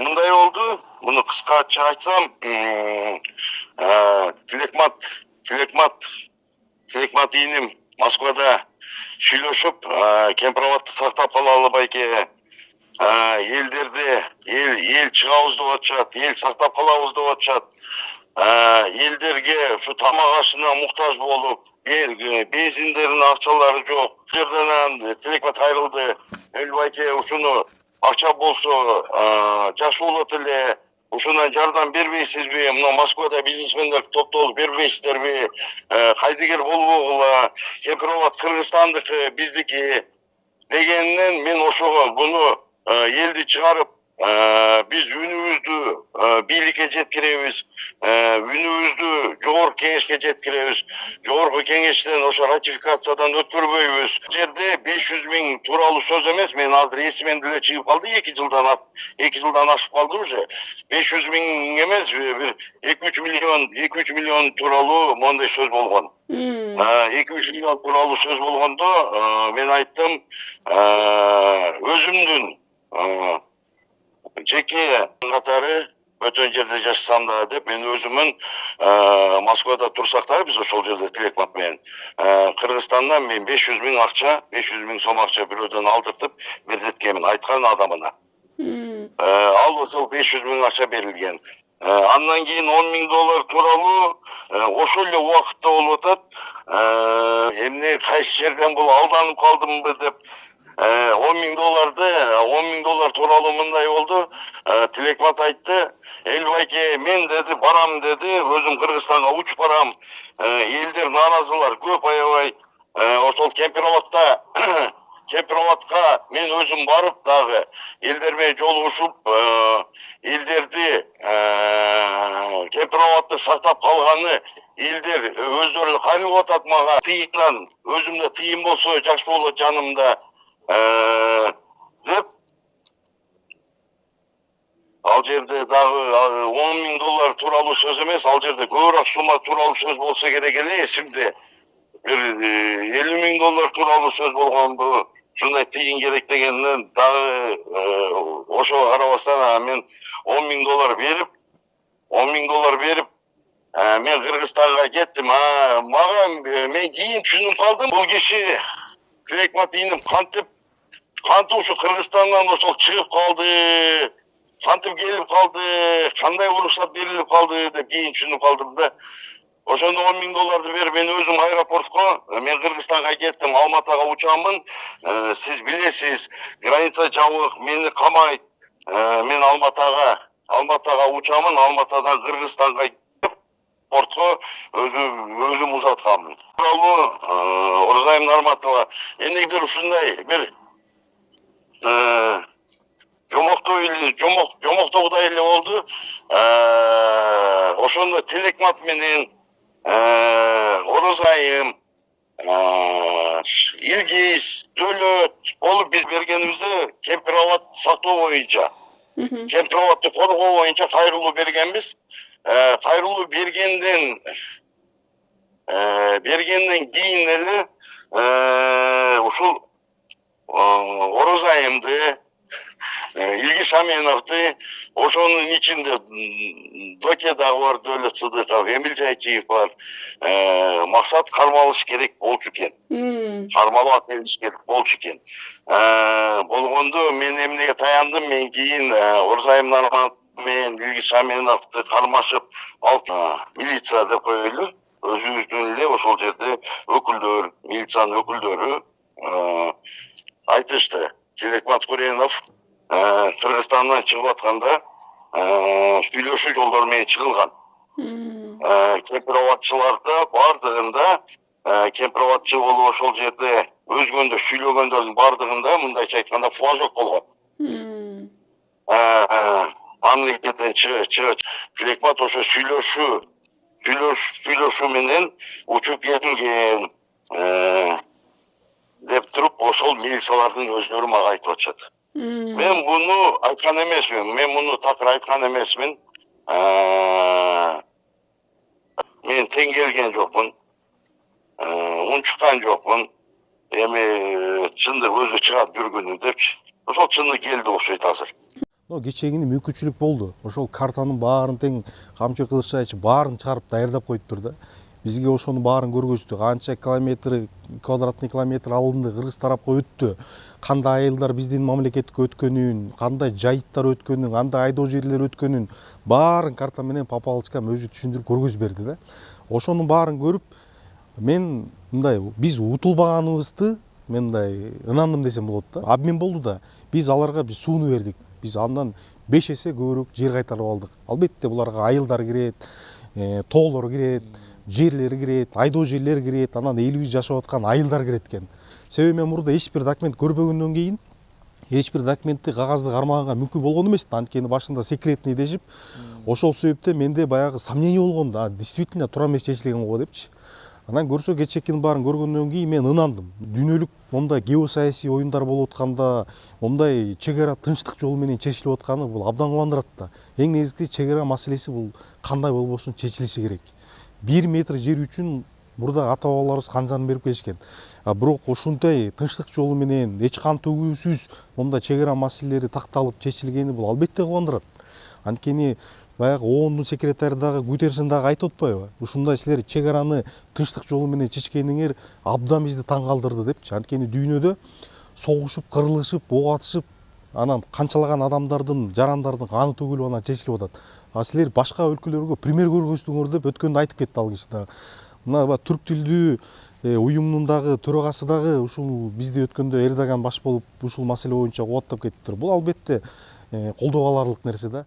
мындай oldu. Bunu kısaca açsam, Tilekmat inim Moskvada süйлөшүп, кемпироватты сактап кала албай эке. Елдерде ел чыгабыз деп атышат, ел сактап калабыз деп атышат. Елдерге şu тамак ашына муктаж болуп, бензиндердин акчалары жок. Бул жерден Tilekmat айрылды. Элбайке ушуну акча болсо жакшы болот эле. Ушундан жардам бербейсизби? Мына Москвада бизнесмендер топтолуп бербейсиздерби? Кайдыгер болбогула. Кемпироват Кыргызстандыкы, биздики дегенинен мен ошого буну елди чыгарып, биз үнүбүздү бийликке жеткиребиз, үнүбүздү жогорку кеңешке жеткиребиз. Жогорку кеңештен ошо ратификациядан өткөрбөйбүз. Жерде 500 000 тууралуу сөз эмес, мен азыр эсимден деле чыгып калды, 2 жылдан ашып калды уже. 500 000 эмес, бир 2-3 миллион тууралуу моундай сөз болгон. 2-3 миллион тууралуу сөз болгондо мен айттым, өзүмдүн жеке катары өтөн жерде жашасам да деп, мен өзүмүн Москвада турсак да биз ошол жерде Tilekmat менен Кыргызстандан мен 500 000 сом акча бирөөдөн алдыртып бердеткенмин, айткан адамына. Ал ошол 500 000 акча берилген. Андан кийин $10,000 тууралуу ошол эле убакытта болуп атат. Эмне кайсы жерден бул алданып калдымбы деп, $10,000 тууралуу мындай болду. Tilekmat айтты, Элбайке мен деди, барам деди, өзүм Кыргызстанга учуп барам. Элдер нааразылар көп аябай. Ошол Кемпироватка мен өзүм барып дагы элдер менен жолугушуп, элдерди Кемпироватты сактап калганы элдер өздөрү кайрылып атат мага. Тыйындан өзүмдө тыйын болсо жакшы болот жанымда деп. Ал жерде дагы $10,000 тууралуу сөз эмес, ал жерде көбүрөөк сумма тууралуу сөз болсо керек эле, эсимде. Бир $50,000 тууралуу сөз болгонду. Ушундай тыйын керек дегенинен дагы ошого карабастан мен $10,000 берип, мен Кыргызстанга кеттим. Мага мен кийин түшүнүп калдым, бул киши Tilekmat иним кантип ушу Кыргызстандан ошол чыгып калды, кантип келип калды, кандай уруксат берилип калды деп кийин түшүнүп калдым да. Ошондо $10,000 берип мен өзүм аэропортко, мен Кыргызстанга кеттим, Алматага учамын. Сиз билесиз, граница жабык, мени камайт. Мен Алматага учамын, Алматадан Кыргызстанга портко өзүм узатканмын. Тууралуу Орзайым Нарматова эмнегедир ушундай бир жомоктогудай эле болду. Ошондо Tilekmat менен Орозайым, Илгиз, Төлөт болуп биз бергенибизде Кемпироват сактоо боюнча, Кемпироватты коргоо боюнча кайрылуу бергенбиз. Кайрылуу бергенден кийин эле ушул Орозайымды, Илгиз Аменовду, ошонун ичинде Доке дагы бар, Дөөлөт Сыдыков, Эмил Жайчиев бар. Максат кармалыш керек болчу экен. Кармалып келиш керек болчу экен. Болгондо мен эмнеге таяндым, мен кийин Орзайым Нарматов мен Илгиз Аменовду кармашып алып милиция деп коелу. Өзүбүздүн эле ошол жерде өкүлдөр, милициянын өкүлдөрү айтышты. Tilekmat Куренов Кыргызстандан чыгып атканда сүйлөшүү жолдору менен чыгылган. Кемпироватчыларда бардыгында, кемпироватчы болуп ошол жерде өзгөндө сүйлөгөндөрдүн бардыгында мындайча айтканда флажок болгон. Мамлекеттен чыгып Tilekmat ошо сүйлөшүү менен учуп кетилген деп туруп ошол милициялардын өздөрү мага айтып атышат. Мен буну айткан эмесмин, мен муну такыр айткан эмесмин. Мен тең келген жокмун, унчуккан жокмун. Эми чындык өзү чыгат бир күнү депчи. Ошол чындык келди окшойт азыр. Кечегине мүмкүнчүлүк болду. Ошол картанын баарын тең Камчы Кылычбаевич баарын чыгарып даярдап коюптур да. Бизге ошонун баарын көргөздү. Канча километр, квадратный километр алынды, кыргыз тарапка өттү. Кандай айылдар биздин мамлекетке өткөнүн, кандай жайыттар өткөнүн, кандай айдоо жерлер өткөнүн баарын карта менен Папа Алчкам өзү түшүндүрүп көргөзүп берди да. Ошонун баарын көрүп мен мындай биз утулбаганыбызды мен мындай ынандым десем болот да. Обмен болду да. Биз сууну бердик. Биз андан 5 эсе көбүрөөк жер кайтарып алдык. Албетте буларга айылдар кирет, тоолор кирет, жерлери кирет, айдоо жерлери кирет, анан элибиз жашап аткан айылдар кирет экен. Себеби мен мурда эч бир документ көрбөгөндөн кийин эч бир документти кагазды кармаганга мүмкүн болгон эмес да. Анткени башында секретный дешип, ошол себептен менде баягы сомнение болгон да. Действительно туура эмес чечилген го депчи. Анан көрсө кечекинин баарын көргөндөн кийин мен ынандым. Дүйнөлүк момундай геосаясий оюндар болуп атканда, момундай чек ара тынчтык жолу менен чечилип атканы бул абдан кубандырат да. Эң негизги чек ара маселеси бул кандай болбосун чечилиши керек. 1 метр жер үчүн мурда ата бабаларыбыз канжаны берип келишкен. Бирок ушундай тынчтык жолу менен эч кан төгүүсүз момундай чек ара маселелери такталып чечилгени бул албетте кубандырат. Анткени баягы оондун секретары дагы Гутершин дагы айтып атпайбы? Ушундай силер чек араны тынчтык жолу менен чечкениңер абдан бизди таң калтырды депчи. Анткени дүйнөдө согушуп, кырылышып, ок атышып, анан канчалаган адамдардын, жарандардын каны төгүлүп анан чечилип атат. Силер башка өлкөлөргө пример көргөздүңөр деп өткөндө айтып кетти ал киши дагы. Мына түрк тилдүү уюмунун дагы төрагасы дагы ушул бизде өткөндө Эрдоган баш болуп ушул маселе боюнча кубаттап кетиптир. Бул албетте колдоого аларлык нерсе да.